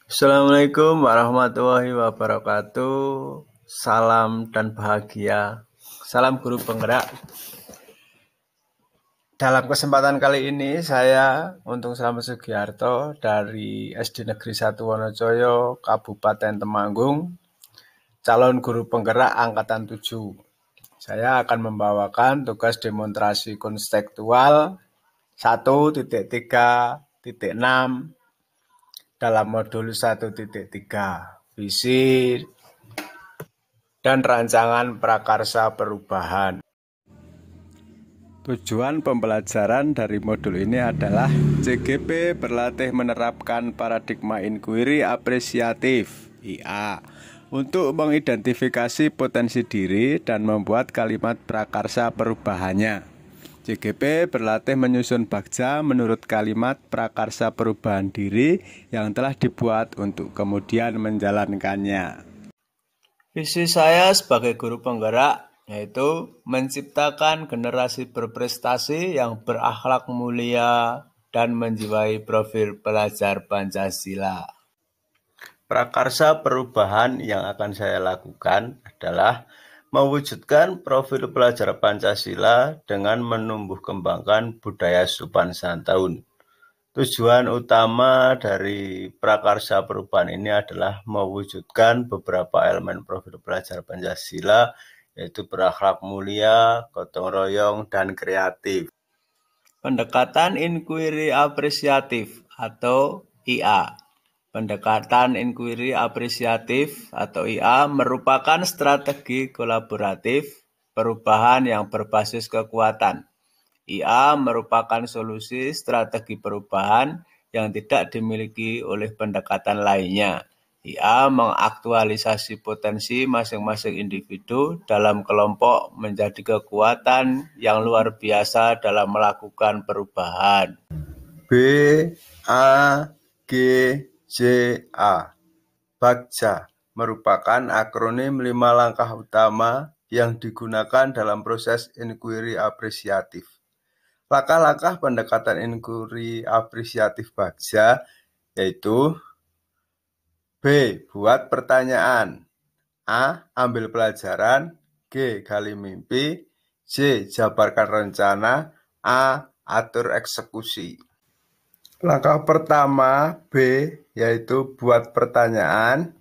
Assalamualaikum warahmatullahi wabarakatuh. Salam dan bahagia. Salam guru penggerak. Dalam kesempatan kali ini saya Untung Slamet Sugiarto dari SD Negeri 1 Wonocoyo, Kabupaten Temanggung, calon guru penggerak angkatan 7. Saya akan membawakan tugas demonstrasi konstekstual 1.3.6 dalam modul 1.3, visi dan rancangan prakarsa perubahan. Tujuan pembelajaran dari modul ini adalah CGP berlatih menerapkan paradigma inquiry apresiatif IA untuk mengidentifikasi potensi diri dan membuat kalimat prakarsa perubahannya. CGP berlatih menyusun bagja menurut kalimat prakarsa perubahan diri yang telah dibuat untuk kemudian menjalankannya. Visi saya sebagai guru penggerak yaitu menciptakan generasi berprestasi yang berakhlak mulia dan menjiwai profil pelajar Pancasila. Prakarsa perubahan yang akan saya lakukan adalah mewujudkan profil pelajar Pancasila dengan menumbuh kembangkan budaya sopan santun. Tujuan utama dari prakarsa perubahan ini adalah mewujudkan beberapa elemen profil pelajar Pancasila, yaitu berakhlak mulia, gotong royong, dan kreatif. Pendekatan inquiry apresiatif atau IA. Pendekatan inquiry apresiatif atau IA merupakan strategi kolaboratif perubahan yang berbasis kekuatan. IA merupakan solusi strategi perubahan yang tidak dimiliki oleh pendekatan lainnya. IA mengaktualisasi potensi masing-masing individu dalam kelompok menjadi kekuatan yang luar biasa dalam melakukan perubahan. B, A, G, J, A. Bagja merupakan akronim 5 langkah utama yang digunakan dalam proses inquiry apresiatif. Langkah-langkah pendekatan inquiry apresiatif Bagja yaitu B. Buat pertanyaan, A. Ambil pelajaran, G. Gali mimpi, J. Jabarkan rencana, A. Atur eksekusi. Langkah pertama B yaitu buat pertanyaan.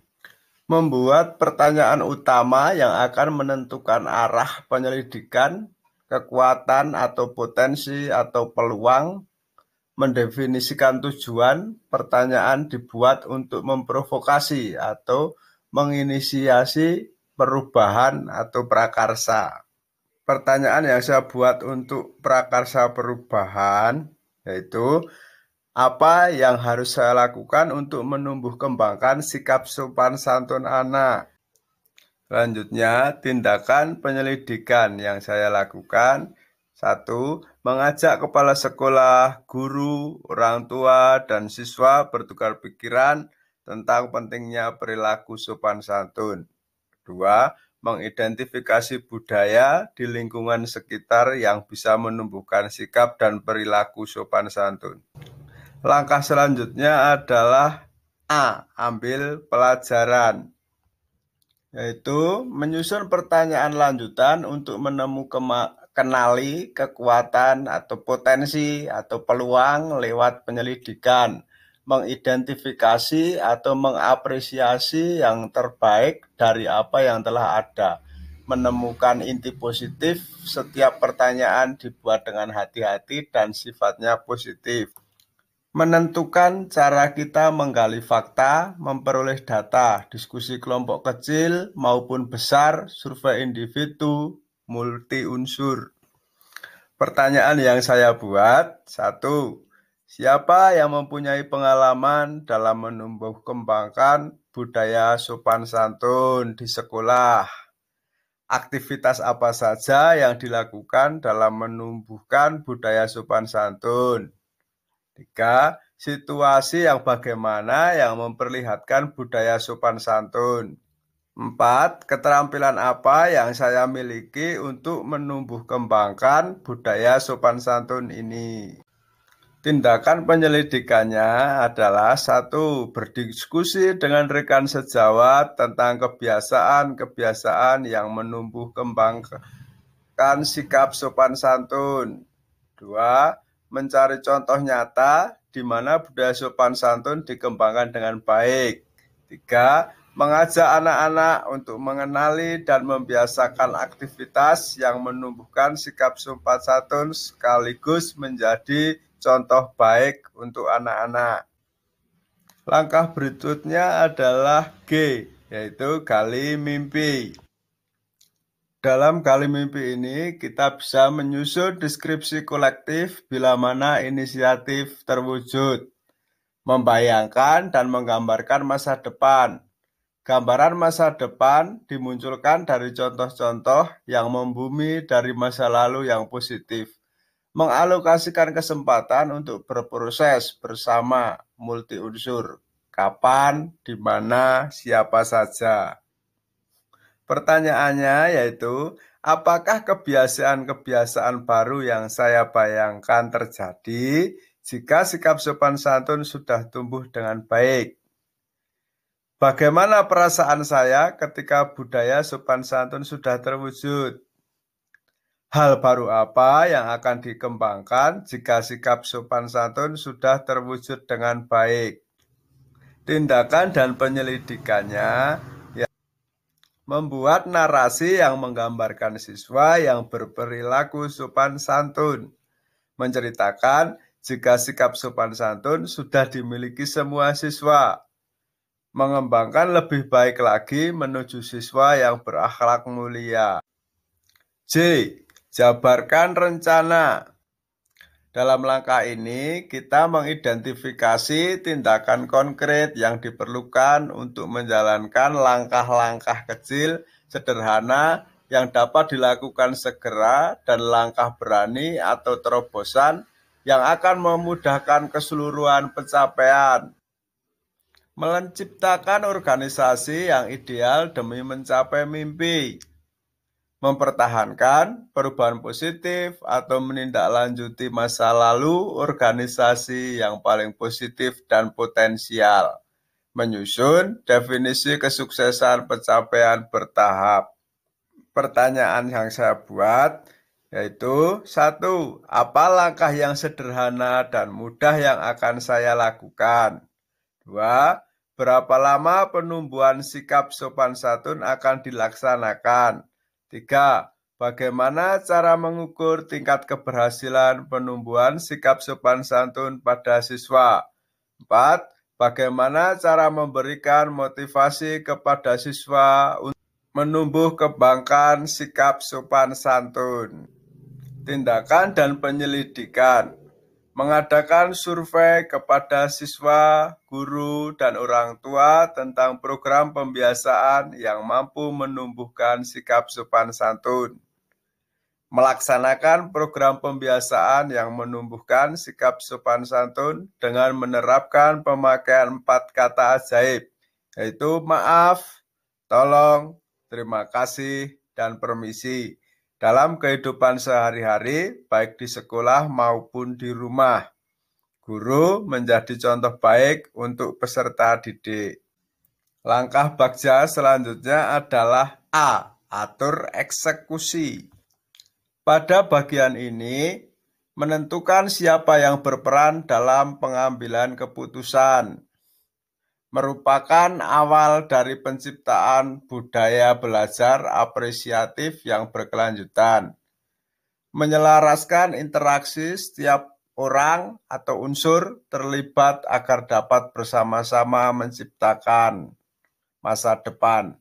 Membuat pertanyaan utama yang akan menentukan arah penyelidikan, kekuatan atau potensi atau peluang, mendefinisikan tujuan. Pertanyaan dibuat untuk memprovokasi atau menginisiasi perubahan atau prakarsa. Pertanyaan yang saya buat untuk prakarsa perubahan yaitu apa yang harus saya lakukan untuk menumbuh kembangkan sikap sopan santun anak. Selanjutnya, tindakan penyelidikan yang saya lakukan. 1. Mengajak kepala sekolah, guru, orang tua, dan siswa bertukar pikiran tentang pentingnya perilaku sopan santun. 2. Mengidentifikasi budaya di lingkungan sekitar yang bisa menumbuhkan sikap dan perilaku sopan santun. Langkah selanjutnya adalah A. Ambil pelajaran, yaitu menyusun pertanyaan lanjutan untuk kenali kekuatan atau potensi atau peluang lewat penyelidikan, mengidentifikasi atau mengapresiasi yang terbaik dari apa yang telah ada, menemukan inti positif. Setiap pertanyaan dibuat dengan hati-hati dan sifatnya positif. Menentukan cara kita menggali fakta, memperoleh data, diskusi kelompok kecil maupun besar, survei individu, multi unsur. Pertanyaan yang saya buat, 1. Siapa yang mempunyai pengalaman dalam menumbuh kembangkan budaya sopan santun di sekolah? Aktivitas apa saja yang dilakukan dalam menumbuhkan budaya sopan santun? 3. Situasi yang bagaimana yang memperlihatkan budaya sopan santun. 4. Keterampilan apa yang saya miliki untuk menumbuh kembangkan budaya sopan santun ini. Tindakan penyelidikannya adalah 1. Berdiskusi dengan rekan sejawat tentang kebiasaan-kebiasaan yang menumbuh kembangkan sikap sopan santun. 2. Mencari contoh nyata di mana budaya sopan santun dikembangkan dengan baik. 3. Mengajak anak-anak untuk mengenali dan membiasakan aktivitas yang menumbuhkan sikap sopan santun sekaligus menjadi contoh baik untuk anak-anak. Langkah berikutnya adalah G, yaitu gali mimpi. Dalam gali mimpi ini, kita bisa menyusun deskripsi kolektif bila mana inisiatif terwujud, membayangkan dan menggambarkan masa depan. Gambaran masa depan dimunculkan dari contoh-contoh yang membumi dari masa lalu yang positif. Mengalokasikan kesempatan untuk berproses bersama multi unsur. Kapan, di mana, siapa saja. Pertanyaannya yaitu, apakah kebiasaan-kebiasaan baru yang saya bayangkan terjadi jika sikap sopan santun sudah tumbuh dengan baik? Bagaimana perasaan saya ketika budaya sopan santun sudah terwujud? Hal baru apa yang akan dikembangkan jika sikap sopan santun sudah terwujud dengan baik? Tindakan dan penyelidikannya membuat narasi yang menggambarkan siswa yang berperilaku sopan santun, menceritakan jika sikap sopan santun sudah dimiliki semua siswa, mengembangkan lebih baik lagi menuju siswa yang berakhlak mulia. J. Jabarkan rencana. Dalam langkah ini, kita mengidentifikasi tindakan konkret yang diperlukan untuk menjalankan langkah-langkah kecil, sederhana, yang dapat dilakukan segera, dan langkah berani atau terobosan yang akan memudahkan keseluruhan pencapaian. Menciptakan organisasi yang ideal demi mencapai mimpi. Mempertahankan perubahan positif atau menindaklanjuti masa lalu organisasi yang paling positif dan potensial. Menyusun definisi kesuksesan pencapaian bertahap. Pertanyaan yang saya buat yaitu 1. Apa langkah yang sederhana dan mudah yang akan saya lakukan? 2. Berapa lama penumbuhan sikap sopan santun akan dilaksanakan? 3. Bagaimana cara mengukur tingkat keberhasilan penumbuhan sikap sopan santun pada siswa? 4. Bagaimana cara memberikan motivasi kepada siswa untuk menumbuh kembangkan sikap sopan santun? Tindakan dan penyelidikan. Mengadakan survei kepada siswa, guru, dan orang tua tentang program pembiasaan yang mampu menumbuhkan sikap sopan santun. Melaksanakan program pembiasaan yang menumbuhkan sikap sopan santun dengan menerapkan pemakaian 4 kata ajaib, yaitu maaf, tolong, terima kasih, dan permisi dalam kehidupan sehari-hari, baik di sekolah maupun di rumah. Guru menjadi contoh baik untuk peserta didik. Langkah bagja selanjutnya adalah A. Atur eksekusi. Pada bagian ini, menentukan siapa yang berperan dalam pengambilan keputusan. Merupakan awal dari penciptaan budaya belajar apresiatif yang berkelanjutan. Menyelaraskan interaksi setiap orang atau unsur terlibat agar dapat bersama-sama menciptakan masa depan.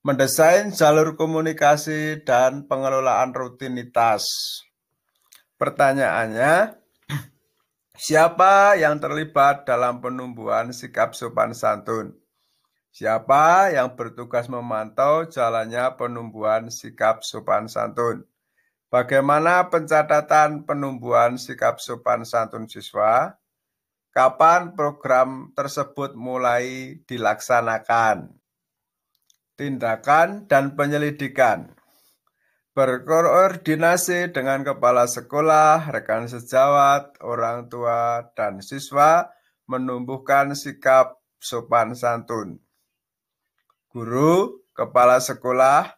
Mendesain jalur komunikasi dan pengelolaan rutinitas. Pertanyaannya, siapa yang terlibat dalam penumbuhan sikap sopan santun? Siapa yang bertugas memantau jalannya penumbuhan sikap sopan santun? Bagaimana pencatatan penumbuhan sikap sopan santun siswa? Kapan program tersebut mulai dilaksanakan? Tindakan dan penyelidikan. berkoordinasi dengan kepala sekolah, rekan sejawat, orang tua, dan siswa menumbuhkan sikap sopan santun. Guru, kepala sekolah,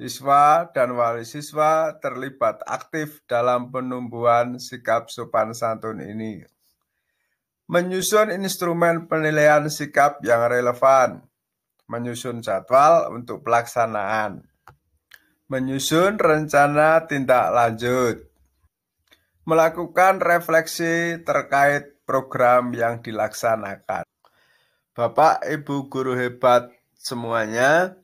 siswa, dan wali siswa terlibat aktif dalam penumbuhan sikap sopan santun ini. Menyusun instrumen penilaian sikap yang relevan, menyusun jadwal untuk pelaksanaan, menyusun rencana tindak lanjut, melakukan refleksi terkait program yang dilaksanakan. Bapak, Ibu guru hebat semuanya,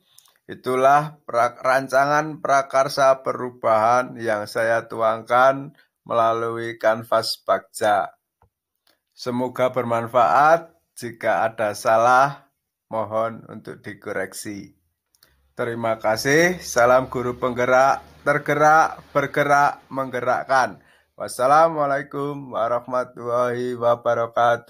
itulah rancangan prakarsa perubahan yang saya tuangkan melalui kanvas Bagja. Semoga bermanfaat. Jika ada salah, mohon untuk dikoreksi. Terima kasih. Salam guru penggerak, tergerak, bergerak, menggerakkan. Wassalamualaikum warahmatullahi wabarakatuh.